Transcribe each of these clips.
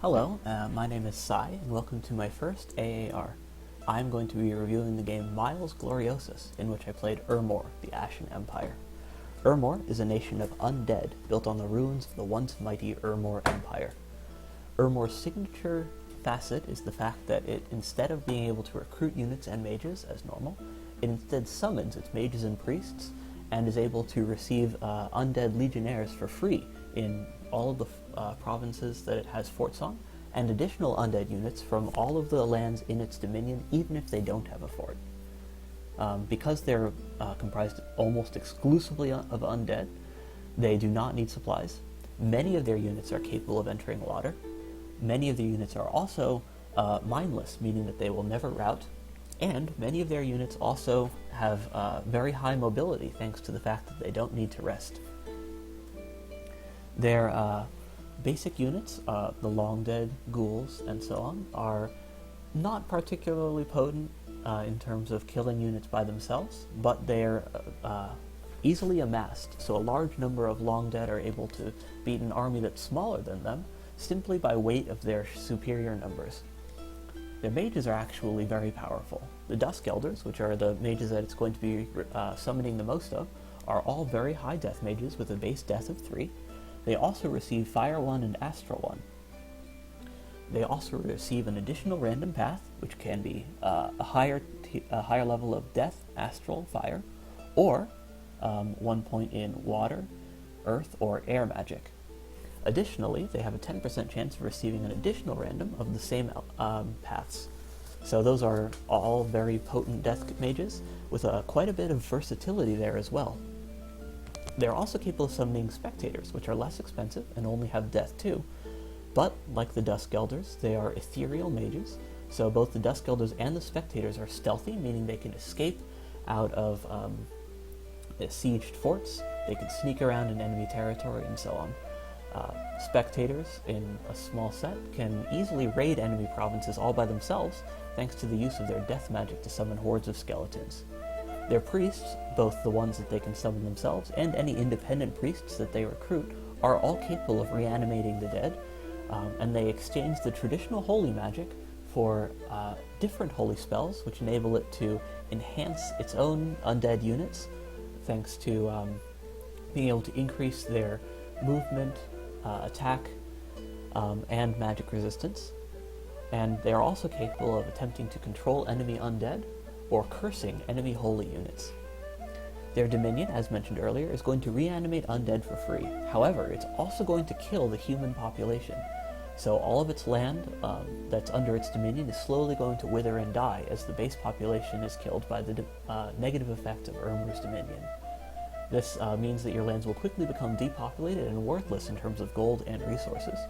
Hello, my name is Sai, and welcome to my first AAR. I'm going to be reviewing the game Miles Gloriosus, in which I played Ermor, the Ashen Empire. Ermor is a nation of undead, built on the ruins of the once mighty Ermor Empire. Ermor's signature facet is the fact that it, instead of being able to recruit units and mages as normal, it instead summons its mages and priests, and is able to receive undead legionnaires for free in all of the provinces that it has forts on, and additional undead units from all of the lands in its dominion, even if they don't have a fort. Because they're comprised almost exclusively of undead, they do not need supplies. Many of their units are capable of entering water. Many of the units are also mindless, meaning that they will never rout. And many of their units also have very high mobility, thanks to the fact that they don't need to rest. Their basic units, the long dead, ghouls, and so on, are not particularly potent in terms of killing units by themselves, but they're easily amassed, so a large number of long dead are able to beat an army that's smaller than them simply by weight of their superior numbers. Their mages are actually very powerful. The Dusk Elders, which are the mages that it's going to be summoning the most of, are all very high death mages with a base death of 3. They also receive Fire 1 and Astral 1. They also receive an additional random path, which can be a higher level of Death, Astral, Fire, or 1 point in Water, Earth, or Air magic. Additionally, they have a 10% chance of receiving an additional random of the same paths. So those are all very potent death mages, with quite a bit of versatility there as well. They're also capable of summoning spectators, which are less expensive and only have death 2, but like the Dusk Elders, they are ethereal mages, so both the Dusk Elders and the spectators are stealthy, meaning they can escape out of besieged forts, they can sneak around in enemy territory, and so on. Spectators, in a small set, can easily raid enemy provinces all by themselves, thanks to the use of their death magic to summon hordes of skeletons. Their priests, both the ones that they can summon themselves and any independent priests that they recruit, are all capable of reanimating the dead, and they exchange the traditional holy magic for different holy spells, which enable it to enhance its own undead units, thanks to being able to increase their movement, attack, and magic resistance. And they are also capable of attempting to control enemy undead, or cursing enemy holy units. Their dominion, as mentioned earlier, is going to reanimate undead for free. However, it's also going to kill the human population. So all of its land that's under its dominion is slowly going to wither and die as the base population is killed by the negative effect of Ermor's dominion. This means that your lands will quickly become depopulated and worthless in terms of gold and resources.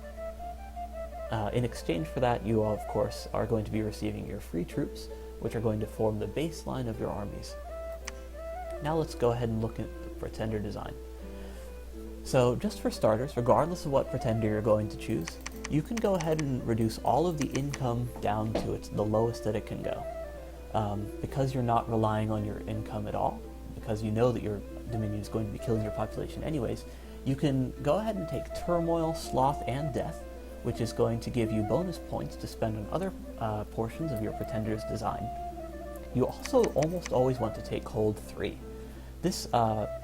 In exchange for that, you of course are going to be receiving your free troops, which are going to form the baseline of your armies. Now let's go ahead and look at the pretender design. So just for starters, regardless of what pretender you're going to choose, you can go ahead and reduce all of the income down to the lowest that it can go. Because you're not relying on your income at all, because you know that your dominion is going to be killing your population anyways, you can go ahead and take Turmoil, Sloth, and Death, which is going to give you bonus points to spend on other portions of your pretender's design. You also almost always want to take Cold 3. This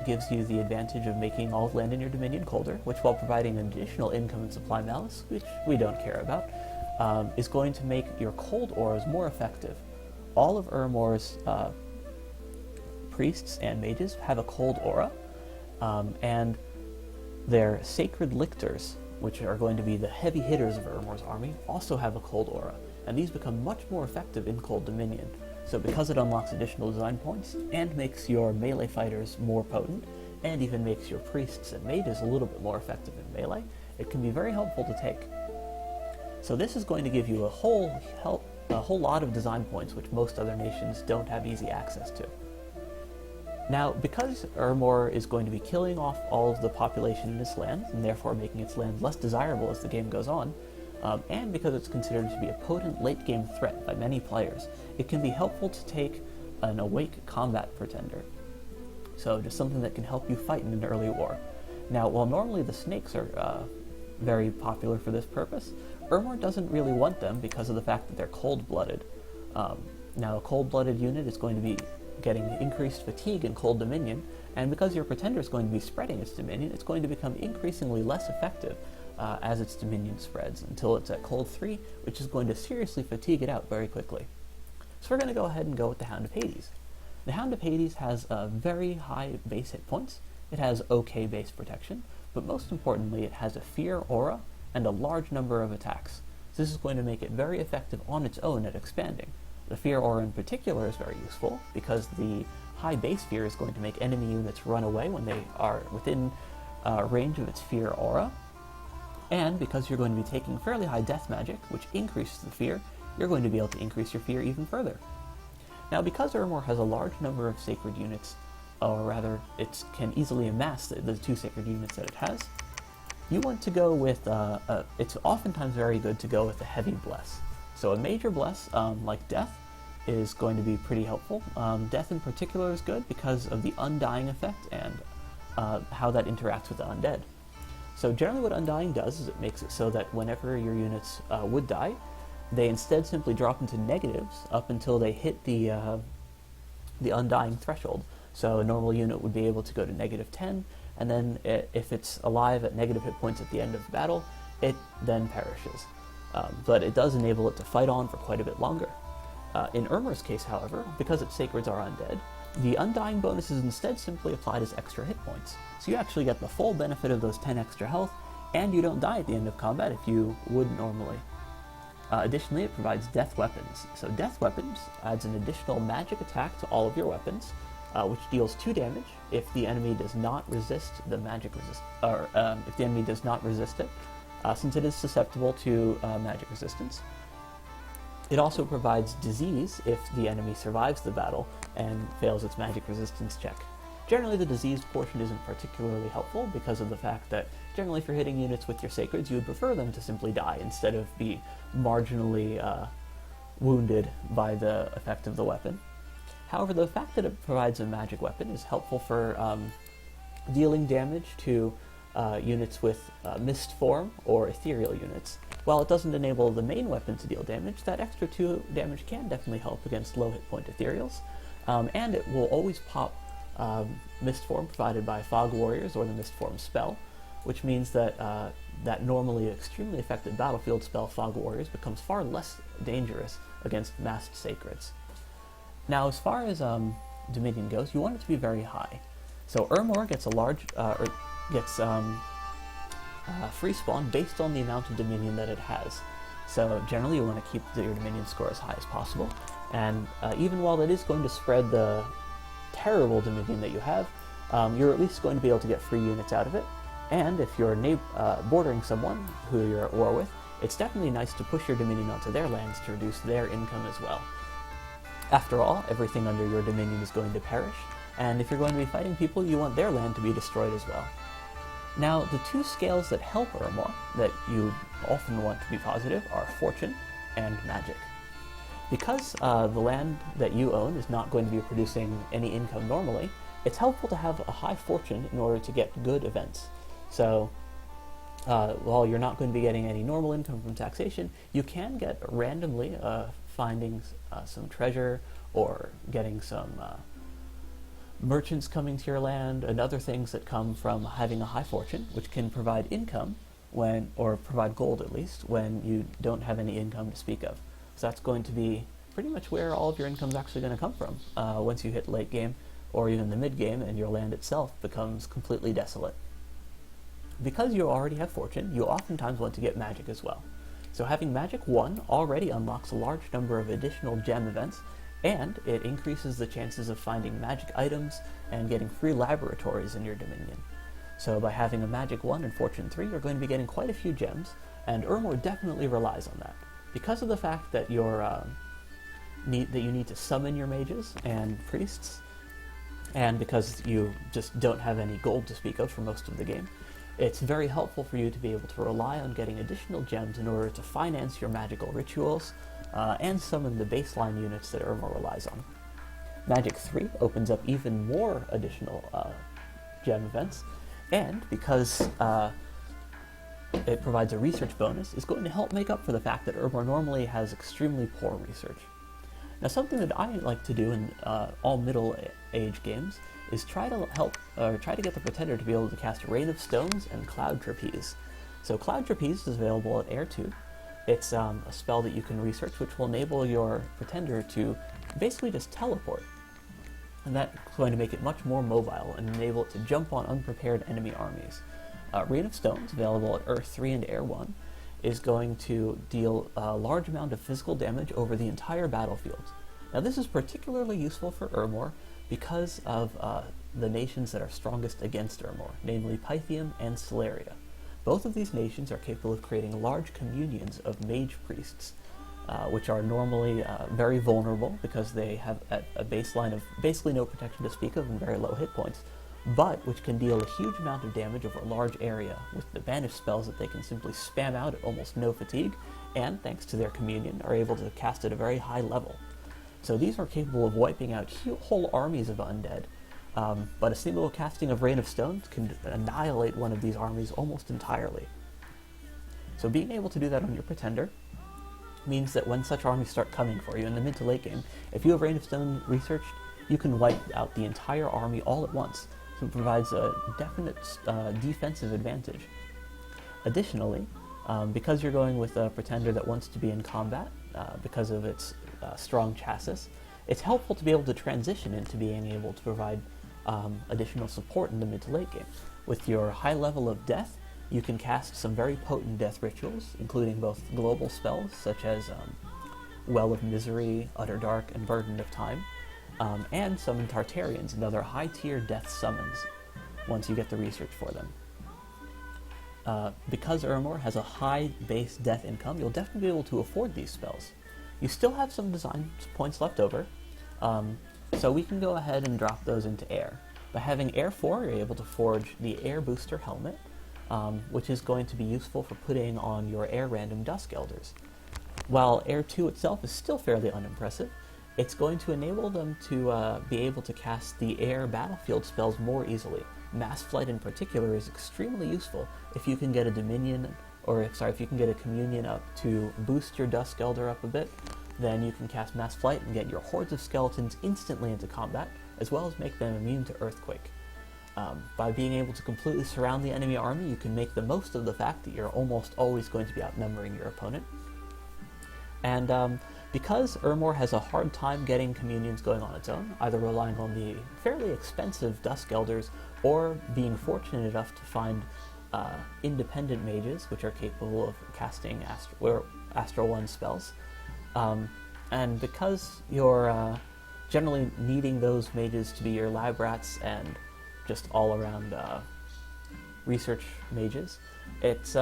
gives you the advantage of making all land in your dominion colder, which, while providing an additional income and supply malice, which we don't care about, is going to make your cold auras more effective. All of Ermor's priests and mages have a cold aura, and their sacred lictors, which are going to be the heavy hitters of Ermor's army, also have a cold aura, and these become much more effective in Cold Dominion. So because it unlocks additional design points, and makes your melee fighters more potent, and even makes your priests and mages a little bit more effective in melee, it can be very helpful to take. So this is going to give you a whole lot of design points which most other nations don't have easy access to. Now, because Ermor is going to be killing off all of the population in its land, and therefore making its land less desirable as the game goes on, and because it's considered to be a potent late-game threat by many players, it can be helpful to take an Awake Combat Pretender. So just something that can help you fight in an early war. Now, while normally the snakes are very popular for this purpose, Ermor doesn't really want them because of the fact that they're cold-blooded. Now, a cold-blooded unit is going to be getting increased fatigue and cold dominion, and because your pretender is going to be spreading its dominion, it's going to become increasingly less effective as its dominion spreads until it's at cold 3, which is going to seriously fatigue it out very quickly. So we're going to go ahead and go with the Hound of Hades. The Hound of Hades has very high base hit points, it has okay base protection, but most importantly it has a fear aura and a large number of attacks. So this is going to make it very effective on its own at expanding. The fear aura in particular is very useful because the high base fear is going to make enemy units run away when they are within range of its fear aura. And because you're going to be taking fairly high death magic, which increases the fear, you're going to be able to increase your fear even further. Now, because Ermor has a large number of sacred units, or rather, it can easily amass the 2 sacred units that it has, you want to go with, it's oftentimes very good to go with a heavy bless. So a major bless, like Death, is going to be pretty helpful. Death in particular is good because of the Undying effect and how that interacts with the undead. So generally what Undying does is it makes it so that whenever your units would die, they instead simply drop into negatives up until they hit the Undying threshold. So a normal unit would be able to go to -10, and then if it's alive at negative hit points at the end of the battle, it then perishes. But it does enable it to fight on for quite a bit longer. In Ermor's case, however, because its sacreds are undead, the Undying bonus is instead simply applied as extra hit points. So you actually get the full benefit of those 10 extra health, and you don't die at the end of combat if you would normally. Additionally, it provides death weapons. So death weapons adds an additional magic attack to all of your weapons, which deals 2 damage if the enemy does not resist the magic if the enemy does not resist it, since it is susceptible to magic resistance. It also provides disease if the enemy survives the battle and fails its magic resistance check. Generally, the disease portion isn't particularly helpful because of the fact that generally if you're hitting units with your sacreds, you would prefer them to simply die instead of be marginally wounded by the effect of the weapon. However, the fact that it provides a magic weapon is helpful for dealing damage to units with mist form or ethereal units. While it doesn't enable the main weapon to deal damage, that extra 2 damage can definitely help against low hit point ethereals, and it will always pop mist form provided by Fog Warriors or the mist form spell, which means that that normally extremely effective battlefield spell Fog Warriors becomes far less dangerous against massed sacreds. Now, as far as Dominion goes, you want it to be very high. So Ermor gets a large, free spawn based on the amount of Dominion that it has. So generally you want to keep your Dominion score as high as possible, and even while it is going to spread the terrible Dominion that you have, you're at least going to be able to get free units out of it, and if you're bordering someone who you're at war with, it's definitely nice to push your Dominion onto their lands to reduce their income as well. After all, everything under your Dominion is going to perish, and if you're going to be fighting people, you want their land to be destroyed as well. Now, the 2 scales that help Ermor, that you often want to be positive, are Fortune and Magic. Because the land that you own is not going to be producing any income normally, it's helpful to have a high Fortune in order to get good events. So, while you're not going to be getting any normal income from taxation, you can get randomly finding some treasure or getting some merchants coming to your land and other things that come from having a high fortune, which can provide income or provide gold at least, when you don't have any income to speak of. So that's going to be pretty much where all of your income is actually going to come from once you hit late game or even the mid game and your land itself becomes completely desolate. Because you already have fortune, you oftentimes want to get magic as well. So having magic 1 already unlocks a large number of additional gem events, and it increases the chances of finding magic items and getting free laboratories in your Dominion. So by having a magic 1 and fortune 3, you're going to be getting quite a few gems, and Ermor definitely relies on that. Because of the fact that you need to summon your mages and priests, and because you just don't have any gold to speak of for most of the game, it's very helpful for you to be able to rely on getting additional gems in order to finance your magical rituals and summon the baseline units that Ermor relies on. Magic 3 opens up even more additional gem events, and because it provides a research bonus, is going to help make up for the fact that Ermor normally has extremely poor research. Now, something that I like to do in all middle age games is try to get the Pretender to be able to cast Rain of Stones and Cloud Trapeze. So Cloud Trapeze is available at Air 2. It's a spell that you can research, which will enable your Pretender to basically just teleport. And that's going to make it much more mobile and enable it to jump on unprepared enemy armies. Rain of Stones, available at Earth 3 and Air 1, is going to deal a large amount of physical damage over the entire battlefield. Now, this is particularly useful for Ermor because of the nations that are strongest against Ermor, namely Pythium and Celeria. Both of these nations are capable of creating large communions of mage priests, which are normally very vulnerable because they have a baseline of basically no protection to speak of and very low hit points, but which can deal a huge amount of damage over a large area with the banish spells that they can simply spam out at almost no fatigue, and thanks to their communion are able to cast at a very high level. So these are capable of wiping out whole armies of undead, but a single casting of Rain of Stones can annihilate one of these armies almost entirely. So being able to do that on your Pretender means that when such armies start coming for you in the mid to late game, if you have Rain of Stone researched, you can wipe out the entire army all at once, so it provides a definite defensive advantage. Additionally, because you're going with a Pretender that wants to be in combat, because of its strong chassis, it's helpful to be able to transition into being able to provide additional support in the mid to late game. With your high level of death, you can cast some very potent death rituals, including both global spells such as Well of Misery, Utter Dark, and Burden of Time, and summon Tartarians and other high-tier death summons once you get the research for them. Because Ermor has a high base death income, you'll definitely be able to afford these spells. You still have some design points left over, so we can go ahead and drop those into Air. By having Air 4, you're able to forge the Air Booster Helmet, which is going to be useful for putting on your Air Random Dusk Elders. While Air 2 itself is still fairly unimpressive, it's going to enable them to be able to cast the air battlefield spells more easily. Mass Flight in particular is extremely useful if you can get a if you can get a Communion up to boost your Dusk Elder up a bit, then you can cast Mass Flight and get your hordes of skeletons instantly into combat, as well as make them immune to Earthquake. By being able to completely surround the enemy army, you can make the most of the fact that you're almost always going to be outnumbering your opponent. And because Ermor has a hard time getting communions going on its own, either relying on the fairly expensive Dusk Elders or being fortunate enough to find independent mages, which are capable of casting Astral One spells, and because you're generally needing those mages to be your lab rats and just all-around research mages, it's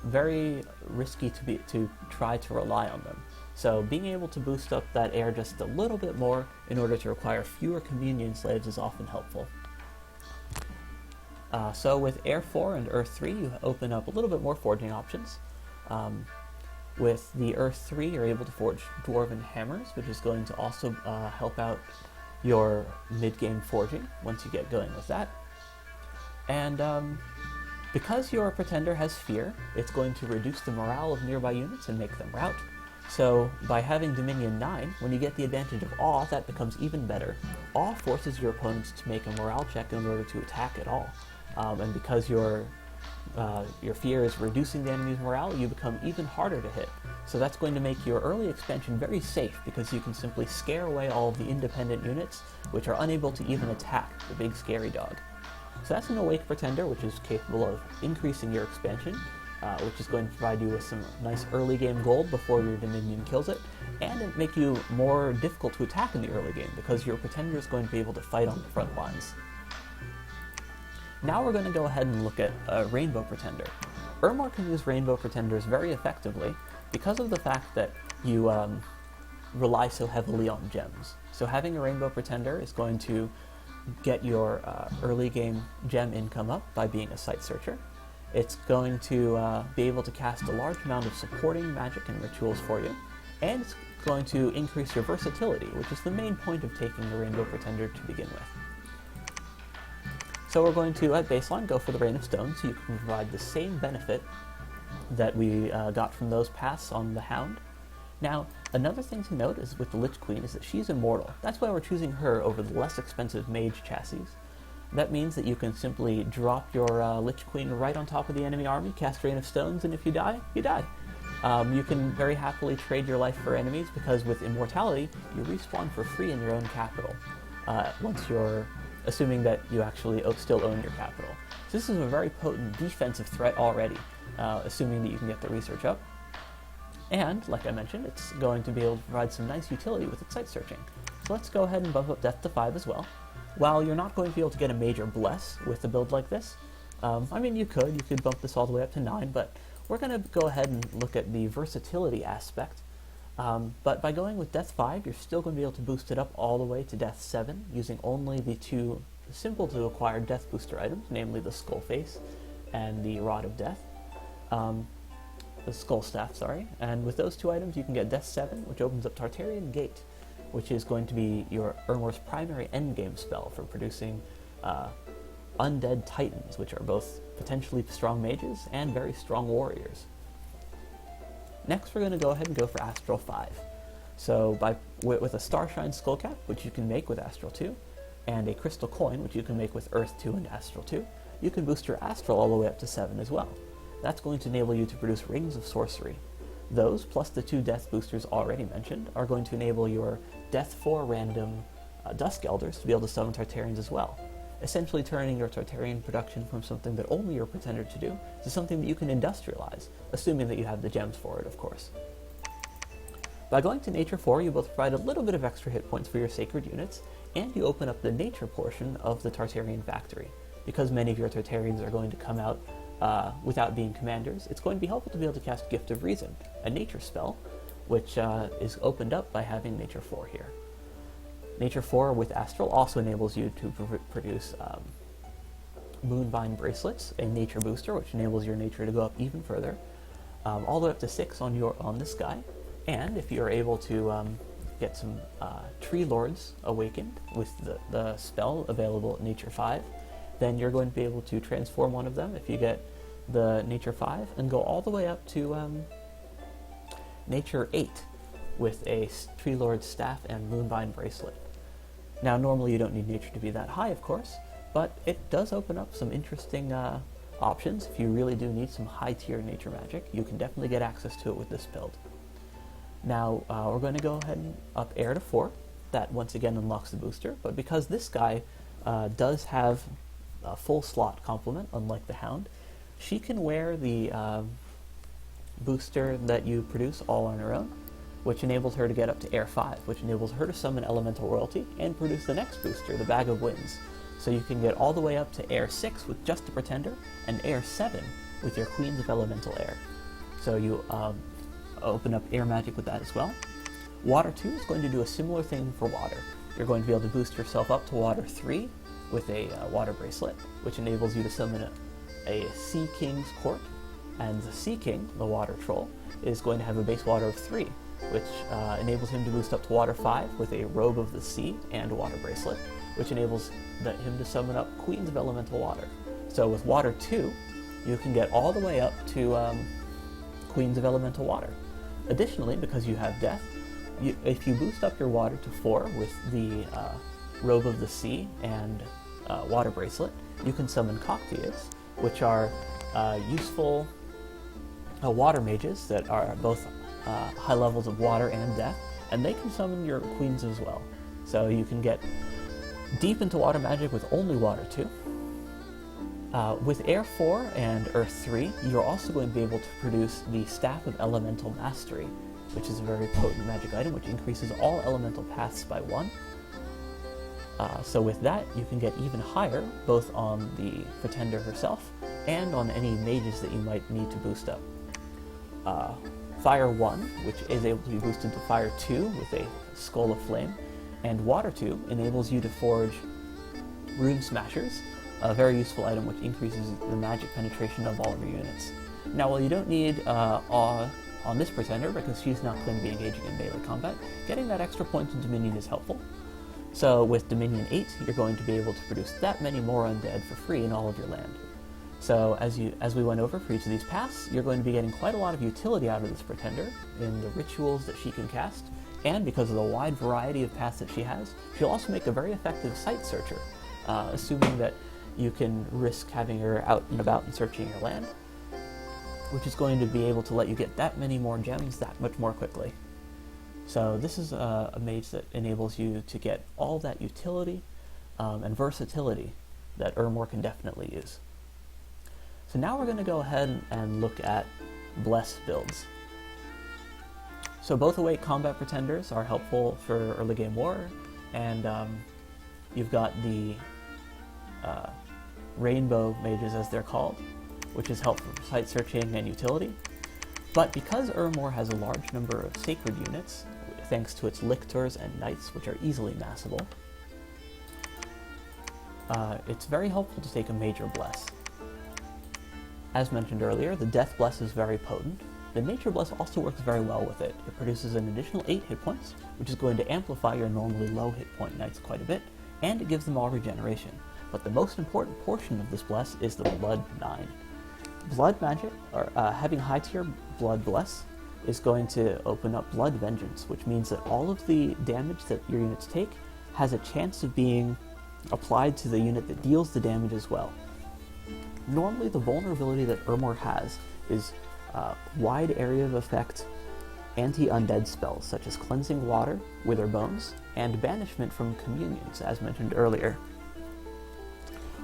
very risky to try to rely on them. So being able to boost up that air just a little bit more in order to require fewer communion slaves is often helpful. So with Air 4 and Earth 3, you open up a little bit more forging options. With the Earth 3, you're able to forge Dwarven Hammers, which is going to also help out your mid-game forging once you get going with that. And because your Pretender has Fear, it's going to reduce the morale of nearby units and make them rout. So by having Dominion 9, when you get the advantage of Awe, that becomes even better. Awe forces your opponents to make a morale check in order to attack at all. And because your Fear is reducing the enemy's morale, you become even harder to hit. So that's going to make your early expansion very safe, because you can simply scare away all of the independent units, which are unable to even attack the big scary dog. So that's an Awake Pretender, which is capable of increasing your expansion, which is going to provide you with some nice early game gold before your Dominion kills it, and it make you more difficult to attack in the early game, because your Pretender is going to be able to fight on the front lines. Now we're going to go ahead and look at Rainbow Pretender. Ermor can use Rainbow Pretenders very effectively because of the fact that you rely so heavily on gems. So having a Rainbow Pretender is going to get your early game gem income up by being a Sight Searcher. It's going to be able to cast a large amount of supporting magic and rituals for you, and it's going to increase your versatility, which is the main point of taking the Rainbow Pretender to begin with. So we're going to, at baseline, go for the Rain of Stone, so you can provide the same benefit that we got from those paths on the Hound. Now, another thing to note is with the Lich Queen is that she's immortal. That's why we're choosing her over the less expensive mage chassis. That means that you can simply drop your Lich Queen right on top of the enemy army, cast Rain of Stones, and if you die, you die. You can very happily trade your life for enemies because with immortality, you respawn for free in your own capital, once you're assuming that you actually still own your capital. So this is a very potent defensive threat already, assuming that you can get the research up. And, like I mentioned, it's going to be able to provide some nice utility with its sight searching. So let's go ahead and bump up Death to 5 as well. While you're not going to be able to get a major bless with a build like this, I mean, you could bump this all the way up to 9, but we're going to go ahead and look at the versatility aspect. But by going with Death 5, you're still going to be able to boost it up all the way to Death 7, using only the two simple to acquire Death Booster items, namely the Skull Face and the Rod of Death. The Skull Staff, sorry. And with those two items, you can get Death 7, which opens up Tartarian Gate, which is going to be your Ermor's primary endgame spell for producing undead titans, which are both potentially strong mages and very strong warriors. Next, we're going to go ahead and go for Astral 5. So with a Starshine Skullcap, which you can make with Astral 2, and a Crystal Coin, which you can make with Earth 2 and Astral 2, you can boost your Astral all the way up to 7 as well. That's going to enable you to produce Rings of Sorcery. Those, plus the two Death Boosters already mentioned, are going to enable your Death 4 random Dusk Elders to be able to summon Tartarians as well, essentially turning your Tartarian production from something that only your pretender to do to something that you can industrialize, assuming that you have the gems for it, of course. By going to Nature 4, you both provide a little bit of extra hit points for your sacred units, and you open up the nature portion of the Tartarian factory. Because many of your Tartarians are going to come out without being commanders, it's going to be helpful to be able to cast Gift of Reason, a nature spell, which is opened up by having Nature 4 here. Nature 4 with Astral also enables you to produce Moonvine Bracelets, a nature booster, which enables your nature to go up even further, all the way up to 6 on this guy. And if you're able to get some Tree Lords awakened with the spell available at Nature 5, then you're going to be able to transform one of them if you get the Nature 5 and go all the way up to Nature 8 with a Tree Lord Staff and Moonvine Bracelet. Now, normally you don't need Nature to be that high, of course, but it does open up some interesting options. If you really do need some high-tier Nature magic, you can definitely get access to it with this build. Now, we're going to go ahead and up Air to 4. That, once again, unlocks the booster, but because this guy does have a full slot complement, unlike the Hound, she can wear the booster that you produce all on her own, which enables her to get up to Air 5, which enables her to summon Elemental Royalty and produce the next booster, the Bag of Winds. So you can get all the way up to Air 6 with just a Pretender, and Air 7 with your Queens of Elemental Air. So you open up air magic with that as well. Water 2 is going to do a similar thing for water. You're going to be able to boost yourself up to Water 3 with a Water Bracelet, which enables you to summon a Sea King's Court, and the Sea King, the Water Troll, is going to have a base water of 3, which enables him to boost up to Water 5 with a Robe of the Sea and a Water Bracelet, which enables him to summon up Queens of Elemental Water. So with Water 2, you can get all the way up to Queens of Elemental Water. Additionally, because you have Death, if you boost up your Water to 4 with the Robe of the Sea and Water Bracelet, you can summon Coctias, which are useful water mages that are both high levels of water and death, and they can summon your queens as well. So you can get deep into water magic with only Water 2. With Air 4 and Earth 3, you're also going to be able to produce the Staff of Elemental Mastery, which is a very potent magic item which increases all elemental paths by 1. So with that, you can get even higher, both on the Pretender herself and on any mages that you might need to boost up. Fire 1, which is able to be boosted to Fire 2 with a Skull of Flame, and Water 2 enables you to forge Rune Smashers, a very useful item which increases the magic penetration of all of your units. Now, while you don't need Awe on this Pretender because she's not going to be engaging in melee combat, getting that extra point of Dominion is helpful. So with Dominion 8, you're going to be able to produce that many more undead for free in all of your land. So as we went over for each of these paths, you're going to be getting quite a lot of utility out of this pretender in the rituals that she can cast, and because of the wide variety of paths that she has, she'll also make a very effective site searcher, assuming that you can risk having her out and about and searching your land, which is going to be able to let you get that many more gems that much more quickly. So this is a mage that enables you to get all that utility and versatility that Ermor can definitely use. So now we're going to go ahead and look at Bless builds. So both awake combat pretenders are helpful for early game war, and you've got the rainbow mages, as they're called, which is helpful for site searching and utility. But because Ermor has a large number of sacred units, thanks to its lictors and knights, which are easily massable, it's very helpful to take a major bless. As mentioned earlier, the Death Bless is very potent. The Nature Bless also works very well with it. It produces an additional 8 hit points, which is going to amplify your normally low hit point knights quite a bit, and it gives them all regeneration. But the most important portion of this bless is the Blood 9. Blood magic, or having high tier Blood Bless, is going to open up Blood Vengeance, which means that all of the damage that your units take has a chance of being applied to the unit that deals the damage as well. Normally, the vulnerability that Ermor has is wide area of effect anti-undead spells, such as Cleansing Water, Wither Bones, and Banishment from Communions, as mentioned earlier.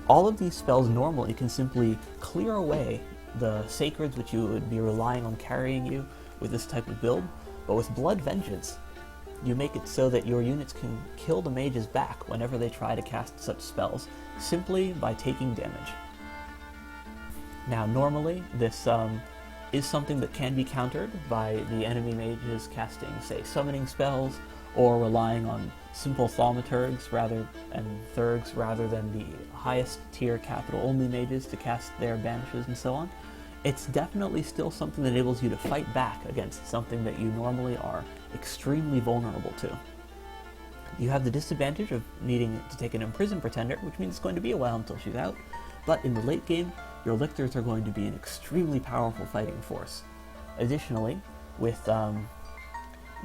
All of these spells normally can simply clear away the sacreds which you would be relying on carrying you with this type of build, but with Blood Vengeance, you make it so that your units can kill the mages back whenever they try to cast such spells, simply by taking damage. Now, normally, this is something that can be countered by the enemy mages casting, say, summoning spells, or relying on simple thaumaturgs and thurgs rather than the highest tier capital-only mages to cast their banishes and so on. It's definitely still something that enables you to fight back against something that you normally are extremely vulnerable to. You have the disadvantage of needing to take an Imprisoned Pretender, which means it's going to be a while until she's out, but in the late game, your lictors are going to be an extremely powerful fighting force. Additionally, with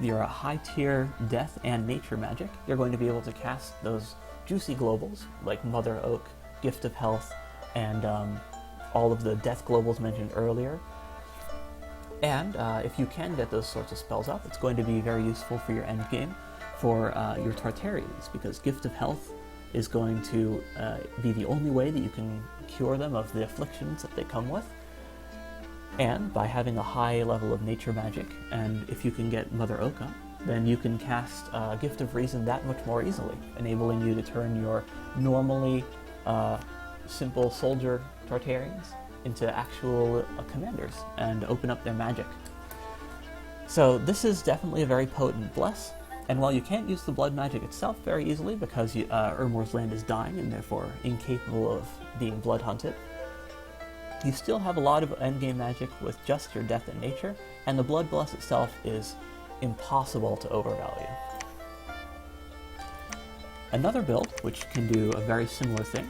your high-tier Death and Nature magic, you're going to be able to cast those juicy globals, like Mother Oak, Gift of Health, and all of the Death globals mentioned earlier. And if you can get those sorts of spells up, it's going to be very useful for your endgame for your Tartarians, because Gift of Health is going to be the only way that you can cure them of the afflictions that they come with. And by having a high level of nature magic, and if you can get Mother Oak up, then you can cast Gift of Reason that much more easily, enabling you to turn your normally simple soldier Tartarians into actual commanders and open up their magic. So this is definitely a very potent bless. And while you can't use the blood magic itself very easily because Ermor's land is dying and therefore incapable of being blood hunted, you still have a lot of endgame magic with just your Death and Nature, and the Blood Bless itself is impossible to overvalue. Another build, which can do a very similar thing,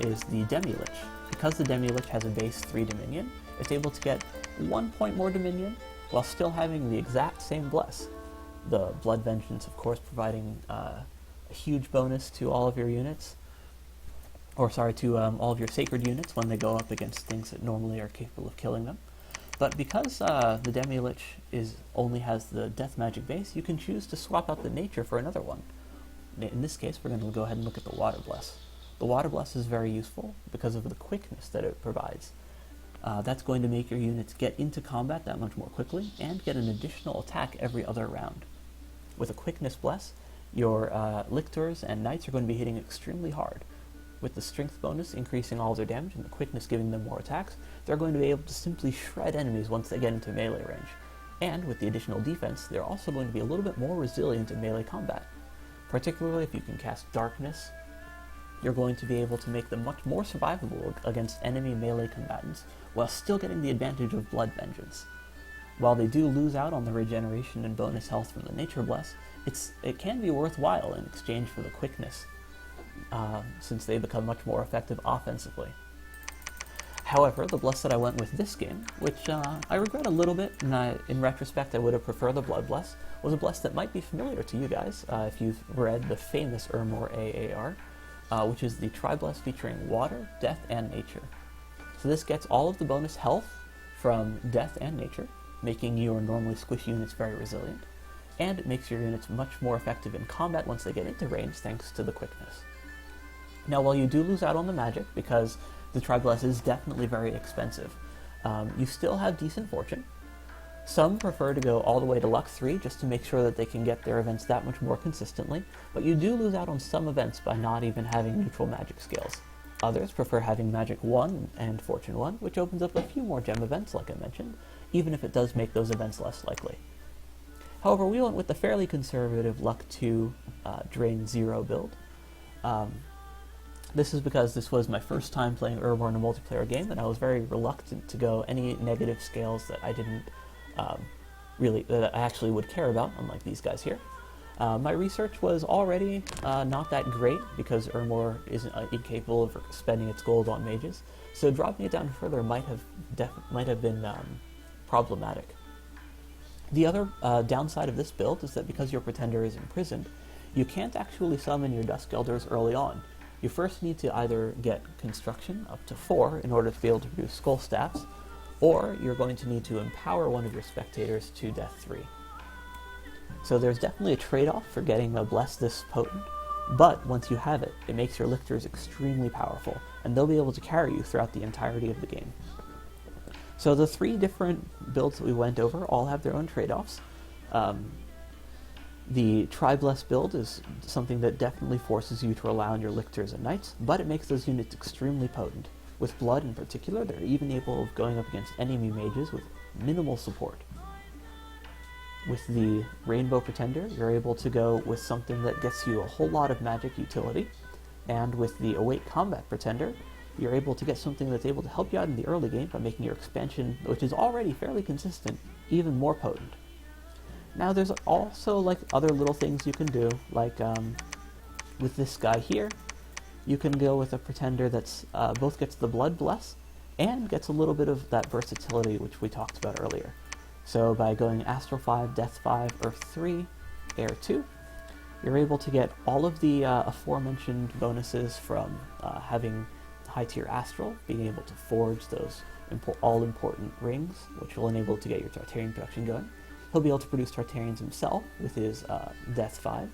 is the Demi-Lich. Because the Demi-Lich has a base 3 Dominion, it's able to get 1 point more Dominion while still having the exact same bless. The Blood Vengeance, of course, providing a huge bonus to all of your units, to all of your sacred units when they go up against things that normally are capable of killing them. But because the Demi-Lich only has the Death Magic base, you can choose to swap out the Nature for another one. In this case, we're going to go ahead and look at the Water Bless. The Water Bless is very useful because of the quickness that it provides. That's going to make your units get into combat that much more quickly and get an additional attack every other round. With a Quickness Bless, your Lictors and Knights are going to be hitting extremely hard. With the Strength bonus increasing all their damage and the Quickness giving them more attacks, they're going to be able to simply shred enemies once they get into melee range. And with the additional defense, they're also going to be a little bit more resilient in melee combat. Particularly if you can cast Darkness, you're going to be able to make them much more survivable against enemy melee combatants while still getting the advantage of Blood Vengeance. while they do lose out on the regeneration and bonus health from the Nature Bless, it can be worthwhile in exchange for the quickness, since they become much more effective offensively. However, the Bless that I went with this game, which I regret a little bit, and in retrospect I would have preferred the Blood Bless, was a Bless that might be familiar to you guys if you've read the famous Ermor AAR, which is the Tri-Bless featuring Water, Death, and Nature. So this gets all of the bonus health from Death and Nature, making your normally squishy units very resilient, and it makes your units much more effective in combat once they get into range thanks to the quickness. Now, while you do lose out on the magic, because the Tri-Bless is definitely very expensive, you still have decent fortune. Some prefer to go all the way to Luck 3 just to make sure that they can get their events that much more consistently, but you do lose out on some events by not even having neutral magic scales. Others prefer having Magic 1 and Fortune 1, which opens up a few more gem events, like I mentioned, even if it does make those events less likely. However, we went with the fairly conservative Luck 2 Drain 0 build. This is because this was my first time playing Ermor in a multiplayer game, and I was very reluctant to go any negative scales that I didn't that I actually would care about, unlike these guys here. My research was already not that great because Ermor is incapable of spending its gold on mages, so dropping it down further might have been problematic. The other downside of this build is that because your Pretender is imprisoned, you can't actually summon your Dusk Elders early on. You first need to either get Construction up to 4 in order to be able to produce Skull Staffs, or you're going to need to empower one of your spectators to Death 3. So there's definitely a trade-off for getting a Bless this potent, but once you have it, it makes your Lictors extremely powerful, and they'll be able to carry you throughout the entirety of the game. So the 3 different builds that we went over all have their own trade-offs. The Tri-Bless build is something that definitely forces you to rely on your Lictors and Knights, but it makes those units extremely potent. With Blood in particular, they're even able of going up against enemy mages with minimal support. With the Rainbow Pretender, you're able to go with something that gets you a whole lot of magic utility, and with the Await Combat Pretender, you're able to get something that's able to help you out in the early game by making your expansion, which is already fairly consistent, even more potent. Now there's also like other little things you can do, like with this guy here, you can go with a Pretender that's both gets the Blood Bless and gets a little bit of that versatility which we talked about earlier. So by going Astral 5, Death 5, Earth 3, Air 2, you're able to get all of the aforementioned bonuses from having high tier Astral, being able to forge those all-important rings, which will enable to get your Tartarian production going. He'll be able to produce Tartarians himself with his Death 5.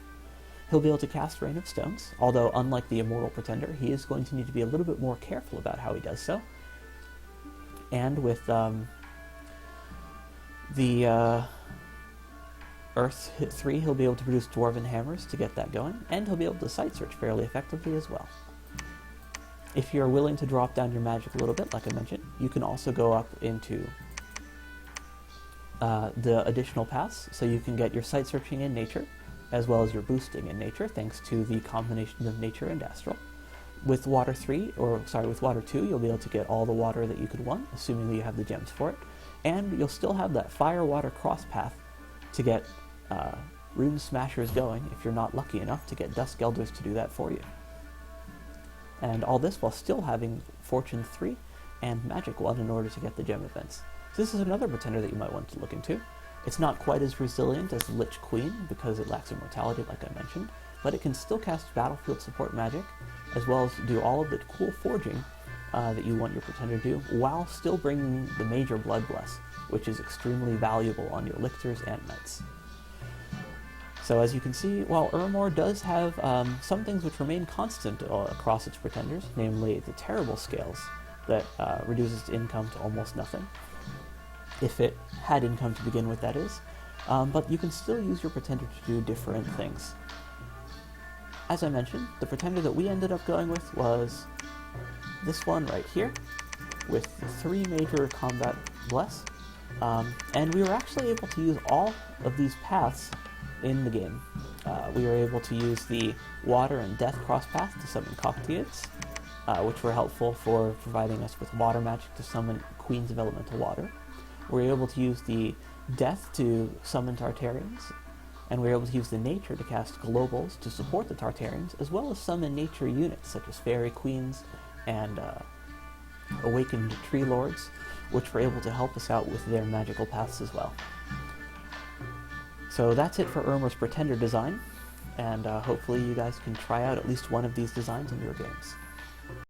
He'll be able to cast Rain of Stones, although unlike the Immortal Pretender, he is going to need to be a little bit more careful about how he does so. And with the Earth 3, he'll be able to produce Dwarven Hammers to get that going, and he'll be able to Sight Search fairly effectively as well. If you're willing to drop down your magic a little bit, like I mentioned, you can also go up into the additional paths, so you can get your Sight Searching in Nature, as well as your boosting in Nature, thanks to the combination of Nature and Astral. With Water 2, you'll be able to get all the water that you could want, assuming that you have the gems for it, and you'll still have that Fire-Water cross path to get Rune Smashers going if you're not lucky enough to get Dusk Elders to do that for you. And all this while still having Fortune 3 and Magic 1 in order to get the gem events. So this is another Pretender that you might want to look into. It's not quite as resilient as the Lich Queen because it lacks immortality, like I mentioned, but it can still cast battlefield support magic, as well as do all of the cool forging that you want your Pretender to do, while still bringing the major Blood Bless, which is extremely valuable on your Lictors and Knights. So as you can see, while Ermor does have some things which remain constant across its Pretenders, namely the terrible scales that reduces its income to almost nothing, if it had income to begin with, that is, but you can still use your Pretender to do different things. As I mentioned, the Pretender that we ended up going with was this one right here, with 3 major combat bless, and we were actually able to use all of these paths in the game. We were able to use the Water and Death cross path to summon Coctiids, which were helpful for providing us with water magic to summon Queens of Elemental Water. We were able to use the death to summon Tartarians, and we were able to use the nature to cast globals to support the Tartarians, as well as summon nature units such as fairy queens and awakened tree lords, which were able to help us out with their magical paths as well. So that's it for Ermor's Pretender design, and hopefully you guys can try out at least one of these designs in your games.